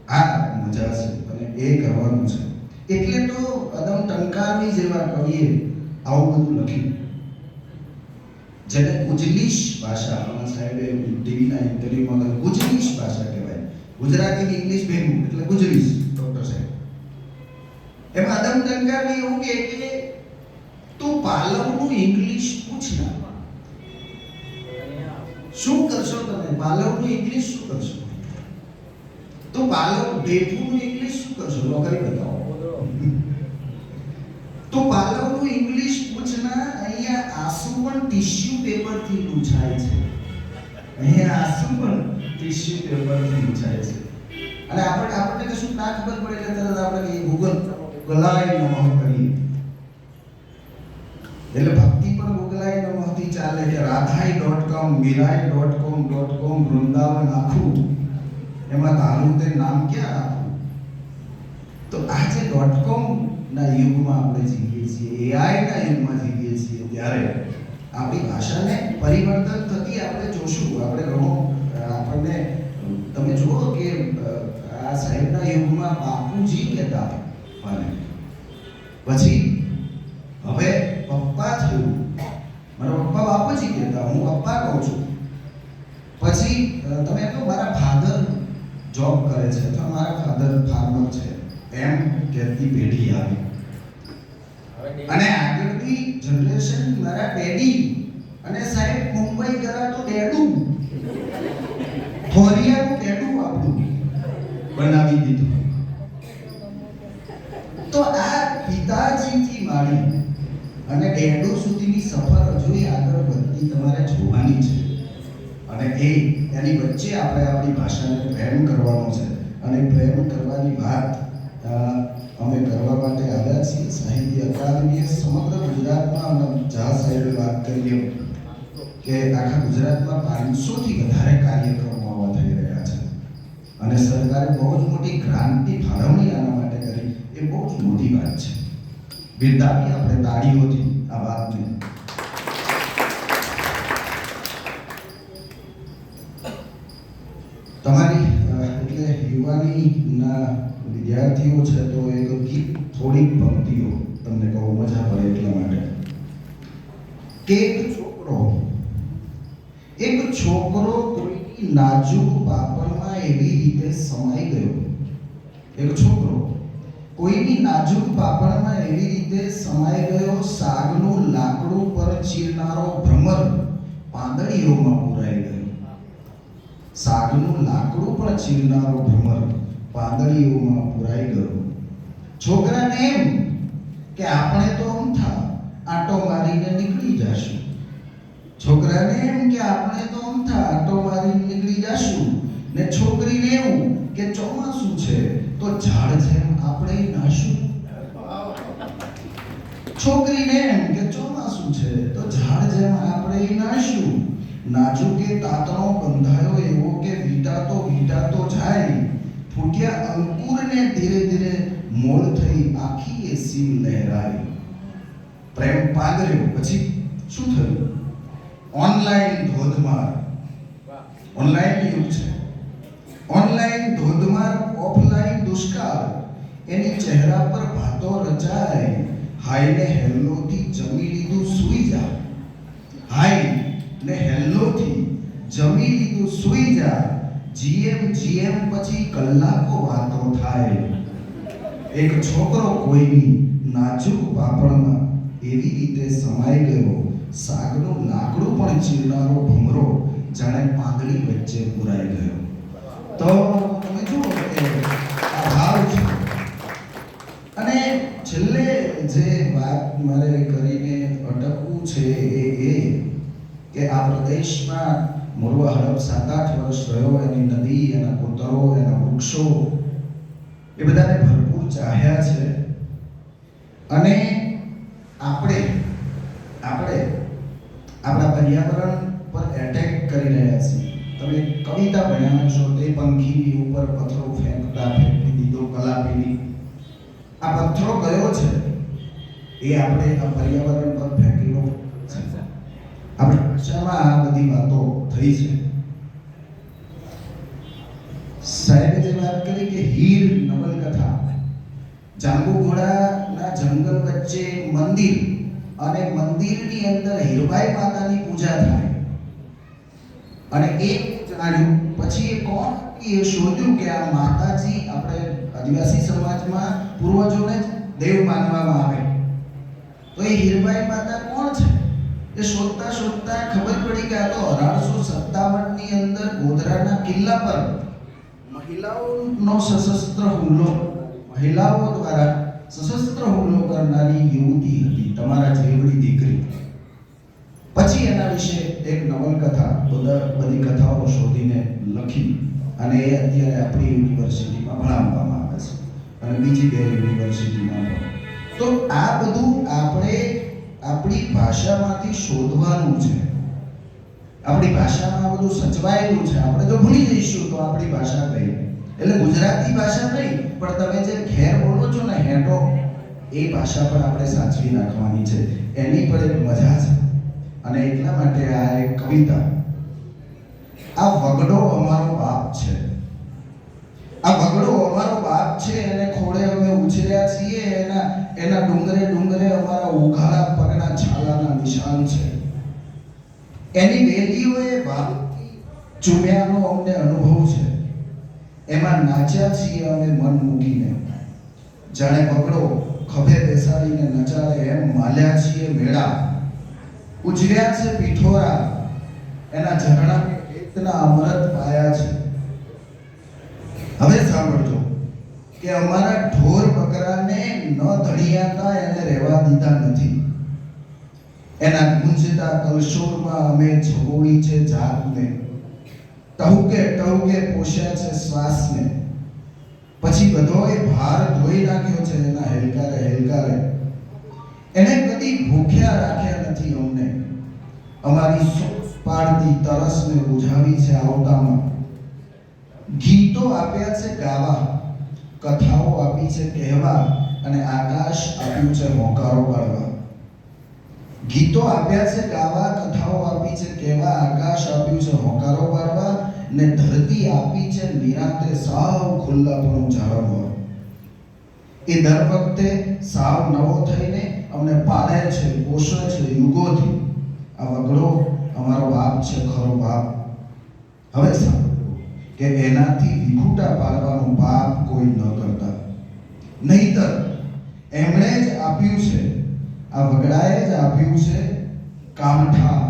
આ મજા છે અને એ કરવાનું છે. એટલે તો અદમ ટંકારની જેવા કવિએ આવું બધું લખ્યું, જેને ગુજલીશ ભાષા, આમાં સાહેબે ટીવીના ઇન્ટરવ્યુમાં ગુજલીશ ભાષા કહેવાય. ગુજરાતી ઇંગ્લિશ ભેગું એટલે ગુજલીશ. ડોક્ટર સાહેબ એમાં અદમ ટંકારની એવું કહે કે તું પાલવનું ઇંગ્લિશ પૂછ ના. શું કરશો તમે? પાલવનું ઇંગ્લિશ શું કરશો? તો પાલવ ઢેફુનું ઇંગ્લિશ શું કરશો? નોકરી બતાવો. તો પાલવનું ઇંગ્લિશ પૂછના. અહીંયા આંસુ પણ ટિશ્યુ પેપરથી લૂછાય છે. અહીંયા આંસુ પણ ટિશ્યુ પેપરથી લૂછાય છે. અને આપણને કશું ના ખબર પડે એટલે તરત આપણે ગૂગલ ગલાય નમઃ કરી. એટલે ભક્તિ પણ ગૂગલાય નમઃથી ચાલે કે રાધાઈ.com, મીરાઈ.com, વૃંદાવન આખું એમાં તારું તે નામ ક્યાં આપું? તો આ જે .com ના યુગમાં આપણે જીવીએ છીએ, AI ના યુગમાં જીવીએ છીએ, ત્યારે આપણી ભાષાને પરિવર્તન થતી આપણે જોશું. આપણે ઘણો આપણને તમે જુઓ કે આ સાહેબના યુગમાં બાપુજી કહેતા મને, પછી હવે પપ્પા થયું. મારા પપ્પા બાપુજી કહેતા, હું પપ્પા કહું છું. પછી તમે કહો મારા ફાધર જોબ કરે છે અથવા મારા ફાધર ફાર્મર છે, એમ કહેતી પેઢી આવી. અને આગળની જનરેશન મારા ડેડી, અને સાહેબ મુંબઈ ગયા તો ડેડું, ફોરિયાનું ડેડું આપણું બનાવી દીધું. તો આ પિતાજીથી માંડી અને ડેડુ સુધીની સફર હજુ આગળ વધતી તમારે જોવાની છે. અને એની વચ્ચે આપણે આપણી ભાષાને પ્રેમ કરવાનો છે. અને પ્રેમ કરવાની વાત અમે કરવા માટે આવ્યા છીએ. સાહિત્ય અકાદમીએ સમગ્ર ગુજરાતમાં જા સાહેબે વાત કરી કે આખા ગુજરાતમાં 500 થી વધારે કાર્યક્રમો આવા થઈ રહ્યા છે. અને સરકારે બહુ જ મોટી ગ્રાન્ટની ફાળવણી આના માટે કરી. એ બહુ જ મોટી વાત છે. બિરદાવીએ આપણે તાળીઓથી આ વાતને. તમારી એટલે યુવાનીના વિદ્યાર્થીઓ છે તો એક ગીત, થોડીક પંક્તિઓ તમને કહું, મજા પડે એટલા માટે. કે એક છોકરો કોઈની નાજુક પાપણમાં એવી રીતે સમાઈ ગયો. એક છોકરો કોઈની નાજુક પાપણમાં એવી રીતે સમાઈ ગયો, સાગનું લાકડું પર ચીરનારો ભ્રમર પાંદડીઓમાં પૂરાઈ ગયો. સાગનું લાકડું પણ ચીરનારો ભ્રમર પાંદડીઓમાં પૂરાઈ ગયો. છોકરાને એમ કે આપણે તો અમથા આંટો મારીને નીકળી જાશું. છોકરાને એમ કે આપણે તો અમથા આંટો મારીને નીકળી જાશું. ને છોકરીને એવું કે ચોમાસું છે તો ઝાડ જેમ આપણે નાશું. છોકરીને એમ કે ચોમાસું છે તો ઝાડ જેમ આપણે નાશું. નાજુકે તાતણો બંધાયો એવો કે વીટાતો જાય ફૂટ્યા અંકુરને ધીરે ધીરે મોડ થઈ આખી એ સીમ લહેરાઈ. પ્રેમ પાગર્યો. પછી શું થયું? ઓનલાઈન ધોધમાર. ઓનલાઈન યુગ છે. ઓનલાઈન ધોધમાર, ઓફલાઈન દુષ્કાળ. એની ચહેરા પર ભાતો રચાય. હાય ને હેલ્લો થી જમી લીધું સૂઈ જા. હાય ને હેલ્લો થી જમી લીધું સૂઈ જા. જીએમ પછી કલાકો વાતો થાય. એક છોકરો કોઈની નાજુક પાપણમાં એવી રીતે સમાઈ ગયો, સાગનું લાકડું પણ ચીરનારો ભમરો જાણે પાંદડી વચ્ચે પુરાઈ ગયો. તો તમે જુઓ કે આ ભાવ છે. અને છેલ્લે જે વાત મારે કરીને અટકવું છે એ કે આ પ્રદેશમાં મોરવા હડપ 7-8 વર્ષ રહ્યો. એની નદી, એના કોતરો, એના વૃક્ષો એ બધાને ભરપૂર ચાહ્યા છે. અને આપણે આપણા પર્યાવરણ પર એટેક કરી રહ્યા છીએ. તમે કવિતા ભણ્યા છો, તે પંખીની ઉપર પથ્થરો ફેંકી દીધો કલાપીની. આ પથ્થરો ગયો છે એ આપણે આ પર્યાવરણ પર ફેંકેલો છે. આપણી ભાષામાં આ બધી વાતો થઈ છે. સાહેબે જે વાત કરી કે હીર નવલકથા, જાંબુઘોડાના જંગલ વચ્ચે મંદિર અને મંદિરની અંદર હીરબાઈ માતાની પૂજા થાય. અને એ જાણ્યું પછી એ કોણ એ શોધ્યું કે આ માતાજી આપણે આદિવાસી સમાજમાં પૂર્વજોને જ દેવ માનવામાં આવે. તો એ હીરબાઈ માતા કોણ છે? એ શોધતા ખબર પડી કે આ તો 1857 ની અંદર ગોધરાના કિલ્લા પર મહિલાઓ દ્વારા સશસ્ત્ર હુમલો કરનારી યુવતી હતી, તમારા જેવડી દીકરી. પછી એના વિશે એક નવલકથા, બધી કથાઓ શોધીને લખી અને એ અત્યારે આપણી યુનિવર્સિટીમાં ભણાવવામાં આવે છે અને બીજી 2 યુનિવર્સિટીમાં પણ. તો આ બધું આપણે આપણી ભાષામાંથી શોધવાનું છે. આપણી ભાષામાં આ બધું સચવાયેલું છે. આપણે તો ભૂલી જઈશું તો આપણી ભાષા કઈ. એટલે ગુજરાતી ભાષા નહીં, પણ તમે જે ઘેર બોલો છો ને હેડો, એ ભાષા પણ આપણે સાચવી રાખવાની છે. એની પણ એક મજા છે. અને એટલા માટે આ એક કવિતા, આ વગડો અમારો બાપ છે. આ વગડો અમારો બાપ છે, એને ખોળે અમે ઉછર્યા છીએ. એના ડુંગરે અમારા ઉઘાડા પગના છાલાના નિશાન છે. એની વેલીઓએ વાવથી ચૂમ્યાનો અમને અનુભવ છે. એમાં નાચ્યા છીએ અમે મન મૂકીને. જાણે વગડો ખભે બેસાડીને નચાડે એમ માલ્યા છીએ મેળા. ઉજવ્યા છે પીઠોરા, એના ઝરણા એકના અમૃત પાયા છે. હવે સાંભળજો કે અમારા ઢોર બકરાને ન ધણિયાતા એને રહેવા દીધા નથી. એના ગુંજતા કલશોરમાં અમે છગોડી છે જાતને. ટહુકે પોષ્યા છે શ્વાસને. પછી બધોય ભાર ધોઈ નાખ્યો છે એના હેલકારે. એને કદી ભૂખ્યા રાખ્યા નથી અમને. અમારી સોચ પાડતી તરસને બુઝાવી છે આવતામાં. ગીતો આપ્યા છે ગાવા, કથાઓ આપી છે કહેવા, અને આકાશ આપ્યું છે હોંકારો પાડવા. ગીતો આપ્યા છે ગાવા, કથાઓ આપી છે કહેવા, આકાશ આપ્યું છે હોંકારો પાડવા, ને ધરતી આપી છે નિરાંતે સાવ ખુલ્લાપણું જાળવવા. એ દર વખતે સાવ નવો થઈને અમને પાળે છે, પોષે છે યુગોથી. આ વગડો અમારો બાપ છે, ખરો બાપ. હવે સાંભળો કે એનાથી વિખૂટા પાડવાનું પાપ કોઈ ન કરતા. નહીતર એમણે જ આપ્યું છે, આ વગડાએ જ આપ્યું છે કામઠા,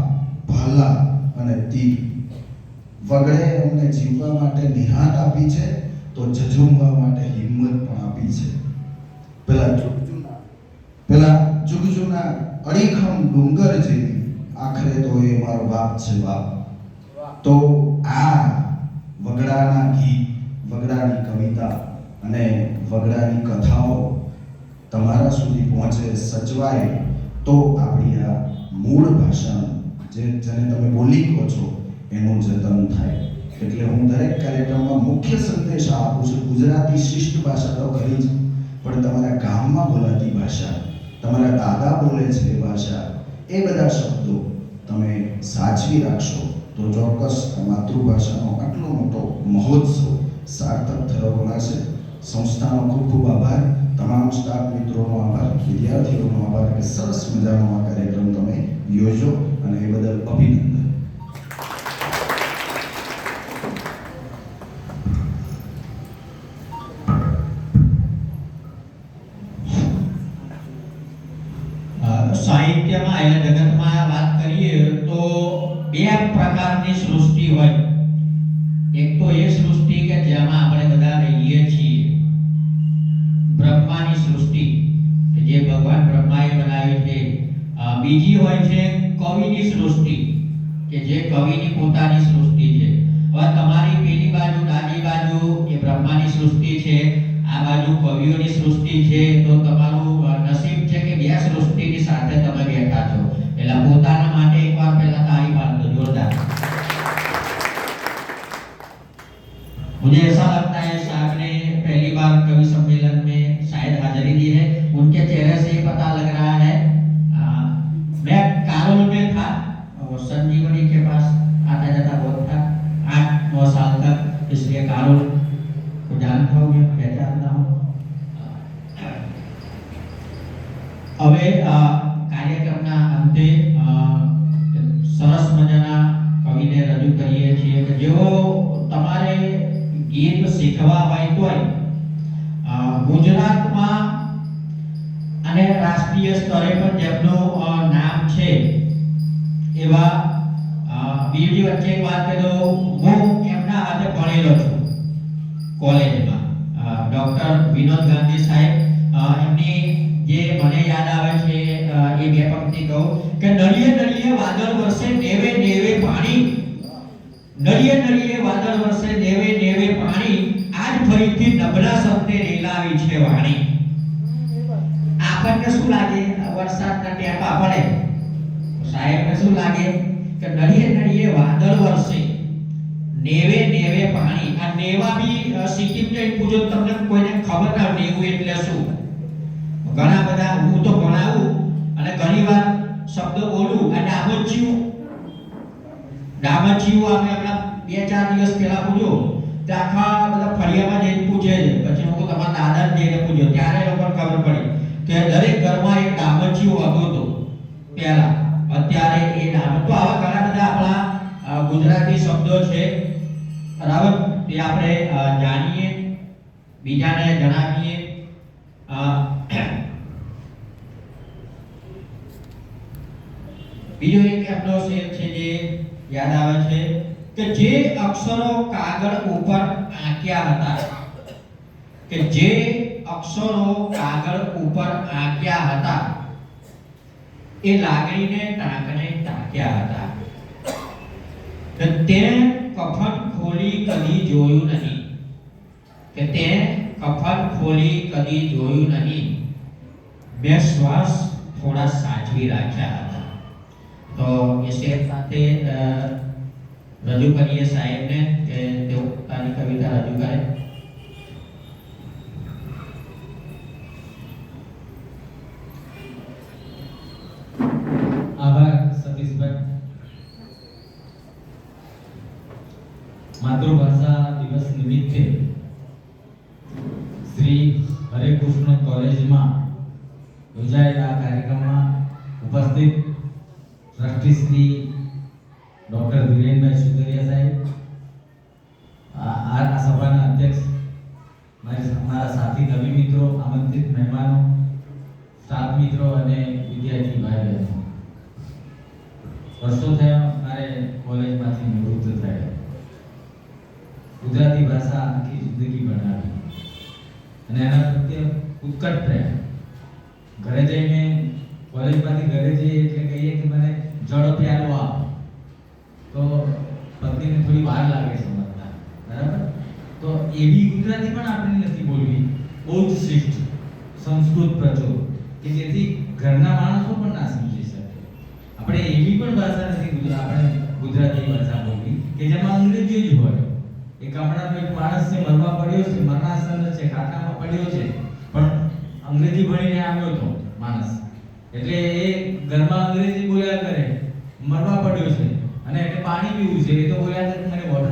ભાલા અને તીર. વગડે અમને જીવવા માટે નિહાત આપી છે, તો ઝઝુમવા માટે હિંમત પણ આપી છે. પેલા જુગજુના અડીખમ ડુંગર જેવી આખરે તો એ મારો બાપ છે બાપ. તો આ વગડાના ગીત, વગડાની કવિતા અને વગડાની કથાઓ તમારા સુધી પહોંચે, સચવાય, તો આપણી આ મૂળ ભાષાનું જેને તમે બોલી કહો છો એનું જતન થાય. એટલે હું દરેક કાર્યક્રમમાં મુખ્ય સંદેશ આપું છું, ગુજરાતી શિષ્ટ ભાષા તો ખરી જ, પણ તમારા ગામમાં બોલાતી ભાષા, તમારા દાદા બોલે છે એ ભાષા, એ બધા શબ્દો તમે સાચવી રાખશો તો ચોક્કસ માતૃભાષાનો આટલો મોટો મહોત્સવ સાર્થક થયો લાગશે. સંસ્થાનો ખૂબ ખૂબ આભાર, તમામ સ્ટાફ મિત્રોનો આભાર, વિદ્યાર્થીઓનો આભાર કે સરસ મજાનો આ કાર્યક્રમ તમે યોજો અને એ બદલ અભિનંદન. સાહિત્યમાં એટલે જગતમાં વાત કરીએ તો બે પ્રકારની સૃષ્ટિ હોય. એક તો એ સૃષ્ટિ કે જેમાં આપણે બધા રહીએ છીએ, બ્રહ્માની સૃષ્ટિ કે જે ભગવાન બ્રહ્માએ બનાવી છે. બીજી હોય છે કવિની સૃષ્ટિ કે જે કવિની પોતાની સૃષ્ટિ છે. હવે તમારી પેલી બાજુ ડાબી બાજુ એ બ્રહ્માની સૃષ્ટિ છે, આ બાજુ કવિઓની સૃષ્ટિ છે, તો તમારું નસીબ છે કે બે સૃષ્ટિની સાથે તમે બેઠા છો. એટલે પોતાના માટે એકવાર પહેલા તાળી પાડો જોરદાર. मुझे ऐसा लगता है साहब ने पहली बार कवि सम्मेलन में शायद हाजिरी दी है, उनके चेहरे से ही पता लग रहा है. मैं कारोल में था और संजीवनी के पास आता जाता बहुत था 8-9 साल तक, इसलिए कारोल को जानता हूँ, मैं पहचानता हूँ. હવે કાર્યક્રમના અંતે સરસ મજાના કવિને રજૂ કરીએ છીએ કે જેઓ તમારે ગીત શીખવા હોય તોય ગુજરાતમાં અને રાષ્ટ્રીય સ્તરે પણ જેમનું નામ છે એવા બીજી વચ્ચે એક વાત કહી દઉં, હું એમના હાથે ભણેલો છું કોલેજમાં. ડોક્ટર વિનોદ ગાંધી સાહેબ, એમની જે મને યાદ આવે છે એ બે પંક્તિ કહું કે નળિયે નળિયે વાદળ વરસે નેવે નેવે પાણી, નળિયે નળિયે વાદળ વરસે નેવે નેવે પાણી, આજ ફરીથી નબળા શબ્દે રેલાવી છે વાણી. આપણને શું લાગે વરસાદના ટેપા પડે, સાહેબને શું લાગે કે નળિયે નળિયે વાદળ વરસે નેવે નેવે પાણી. આ નેવા બી સિક્કિમ જઈને પૂછો તમને કોઈને ખબર ના નેવું એટલે શું. ઘણા બધા હું તો ભણાવું અને ઘણીવાર શબ્દ બોલું અને ડામચિયું અમે હમણાં 2-4 દિવસ પહેલા પૂછ્યો તો આખા બધા ફળિયામાં જઈને પૂછે છે. પછી હું તમારા દાદાને જઈને પૂછ્યો ત્યારે લોકોને ખબર પડી કે દરેક ઘરમાં એક ડામચિયું હતું તો પહેલા, અત્યારે એ ડામ. તો આવા ઘણા બધા આપણા ગુજરાતી શબ્દો છે, બરાબર, તે આપણે જાણીએ, બીજાને જણાવીએ. બીજો એક એમનો શેર છે જે યાદ આવે છે કે જે અક્ષરો કાગળ ઉપર આંક્યા હતા, કે જે અક્ષરો કાગળ ઉપર આંક્યા હતા એ લાગણીને ટાંકને ટાંક્યા હતા. કે તે કફન ખોલી કદી જોયું નહીં, કે તે કફન ખોલી કદી જોયું નહીં, બે શ્વાસ થોડા સાચવી રાખ્યા હતા. તો એ શેર સાથે રજૂ કરીએ સાહેબને કે તેઓ પોતાની કવિતા રજૂ કરે. આભાર સતીશભાઈ. માતૃભાષા દિવસ નિમિત્તે શ્રી હરેકૃષ્ણ કોલેજમાં યોજાયેલા આ કાર્યક્રમમાં ઉપસ્થિત ટ્રસ્ટી શ્રી ડોક્ટર ધીરેનભાઈ સુતરિયા સાહેબ, આ સભાના અધ્યક્ષ, મારા સાથી કવિ મિત્રો, આમંત્રિત મહેમાનો, સ્ટાફ મિત્રો અને વિદ્યાર્થી ભાઈ બહેનો, વર્ષો થયા મારે કોલેજમાંથી નિવૃત્ત થયા. ગુજરાતી ભાષા આખી જિંદગી બનાવી અને એના પ્રત્યે ઉત્કટ પ્રેમ. ઘરે જઈને કોલેજમાંથી ઘરે જઈએ એટલે કહીએ કે મને જળ પ્યાલો આપ, તો પત્નીને થોડી વાર લાગે સમજતા, બરાબર. તો એવી ગુજરાતી પણ આપણે નથી બોલવી, બહુ જ શિષ્ટ સંસ્કૃત પ્રચોર કે જેથી ઘરના માણસો પણ ના સમજી શકે. આપણે એવી પણ ભાષા નથી આપણે ગુજરાતી ભાષા બોલવી કે જેમાં અંગ્રેજી જ હોય. એક ગામડાનો એક માણસ છે, મરવા પડ્યો છે, મરણાસન છે, ખાટલામાં પડ્યો છે, પણ અંગ્રેજી ભણીને આવ્યો હતો માણસ. એટલે એ ઘરમાં અંગ્રેજી બોલ્યા કરે, મરવા પડ્યો છે અને એટલે પાણી પીવું છે. એ તો બોલ્યા કરે મને વોટર